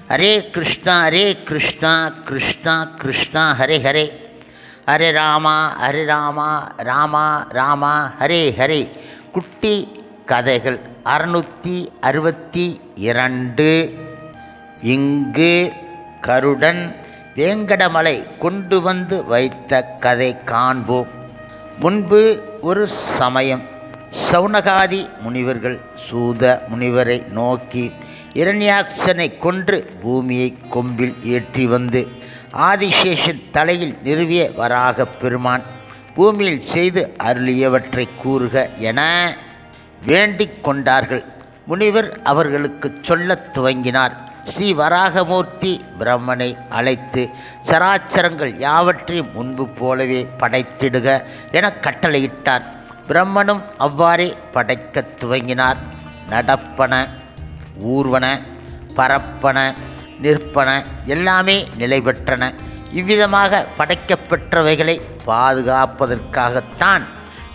ஹரே கிருஷ்ணா கிருஷ்ணா கிருஷ்ணா ஹரே ஹரே, ஹரே ராமா ராமா ராமா ஹரே ஹரே. குட்டி கதைகள் 662. இங்கு கருடன் வேங்கடமலை கொண்டு வந்து வைத்த கதை காண்போம். முன்பு ஒரு சமயம் சௌனகாதி முனிவர்கள் சூத முனிவரை நோக்கி இரண்யாக்ஷனை கொன்று பூமியை கொம்பில் ஏற்றி வந்து ஆதிசேஷன் தலையில் நிறுவிய வராக பெருமான் பூமியில் செய்து அருளியவற்றை கூறுக என வேண்டிக் கொண்டார்கள். முனிவர் அவர்களுக்கு சொல்லத் துவங்கினார். ஸ்ரீ வராகமூர்த்தி பிரம்மனை அழைத்து சராச்சரங்கள் யாவற்றையும் முன்பு போலவே படைத்திடுக என கட்டளையிட்டார். பிரம்மனும் அவ்வாறே படைக்கத் துவங்கினார். நடப்பன, ஊர்வன, பரப்பன, நிற்பன எல்லாமே நிலை பெற்றன. இவ்விதமாக படைக்கப்பெற்றவைகளை பாதுகாப்பதற்காகத்தான்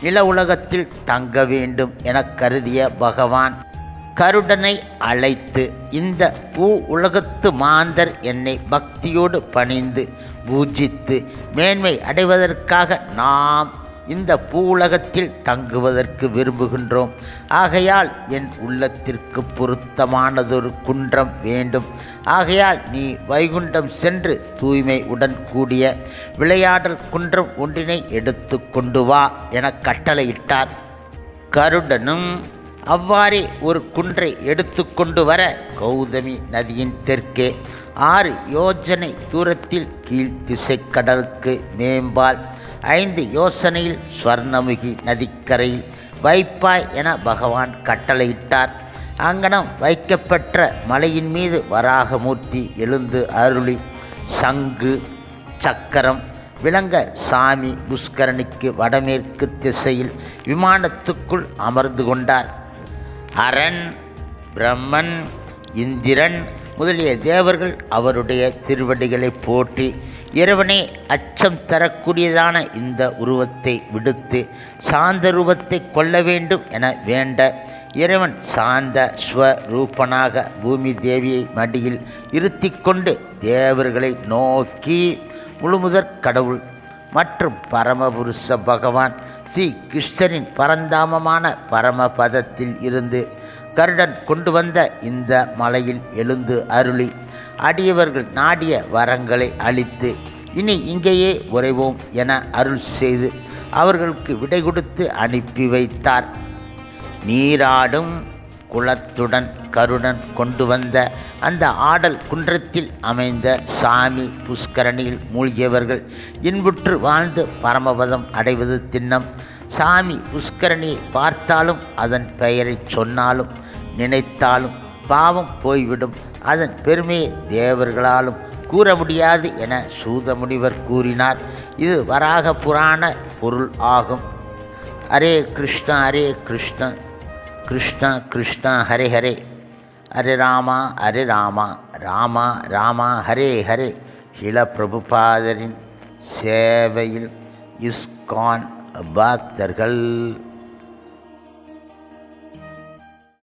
நில உலகத்தில் தங்க வேண்டும் என கருதிய பகவான் கருடனை அழைத்து, இந்த பூ உலகத்து மாந்தர் என்னை பக்தியோடு பணிந்து பூஜித்து மேன்மை அடைவதற்காக நாம் இந்த பூ உலகத்தில் தங்குவதற்கு விரும்புகின்றோம். ஆகையால் என் உள்ளத்திற்கு பொருத்தமானதொரு குன்றம் வேண்டும். ஆகையால் நீ வைகுண்டம் சென்று தூய்மை உடன் கூடிய விளையாடல் குன்றம் ஒன்றினை எடுத்து கொண்டு வா என கட்டளையிட்டார். கருடனும் அவ்வாறே ஒரு குன்றை எடுத்து கொண்டு வர கௌதமி நதியின் தெற்கே 6 யோஜனை தூரத்தில் கீழ் திசை கடலுக்கு மேம்பால் 5 யோசனையில் ஸ்வர்ணமுகி நதிக்கரையில் வைப்பாய் என பகவான் கட்டளையிட்டார். அங்கனம் வைக்கப்பெற்ற மலையின் மீது வராகமூர்த்தி எழுந்து அருளி சங்கு சக்கரம் விளங்க சாமி புஷ்கரணிக்கு வடமேற்கு திசையில் விமானத்துக்குள் அமர்ந்து கொண்டார். அரண், பிரம்மன், இந்திரன் முதலிய தேவர்கள் அவருடைய திருவடிகளை போற்றி, இறைவனே அச்சம் தரக்கூடியதான இந்த உருவத்தை விடுத்து சாந்த ரூபத்தை கொள்ள வேண்டும் என வேண்ட, இறைவன் சாந்த ஸ்வரூபனாக பூமி தேவியை மடியில் இருத்தி கொண்டு தேவர்களை நோக்கி, முழுமுதற் கடவுள் மற்றும் பரமபுருஷ பகவான் ஸ்ரீ கிருஷ்ணரின் பரந்தாமமான பரமபதத்தில் இருந்து கருடன் கொண்டு வந்த இந்த மலையில் எழுந்து அருளி அடியவர்கள் நாடிய வரங்களை அளித்து, இனி இங்கேயே உறைவோம் என அருள் செய்து அவர்களுக்கு விடை கொடுத்து அனுப்பி வைத்தார். நீராடும் குளத்துடன் கருடன் கொண்டு வந்த அந்த ஆடல் குன்றத்தில் அமைந்த சாமி புஷ்கரணியில் மூழ்கியவர்கள் இன்புற்று வாழ்ந்து பரமபதம் அடைவது திண்ணம். சாமி புஷ்கரணியை பார்த்தாலும் அதன் பெயரை சொன்னாலும் நினைத்தாலும் பாவம் போய்விடும். அதன் பெருமையை தேவர்களாலும் கூற முடியாது என சூதமுனிவர் கூறினார். இது வராக புராண பொருள் ஆகும். ஹரே கிருஷ்ணா கிருஷ்ணா கிருஷ்ணா ஹரே ஹரே, ஹரே ராமா ராமா ராமா ஹரே ஹரே. ஸ்ரீல பிரபுபாதரின் சேவையில் இஸ்கான் பக்தர்கள்.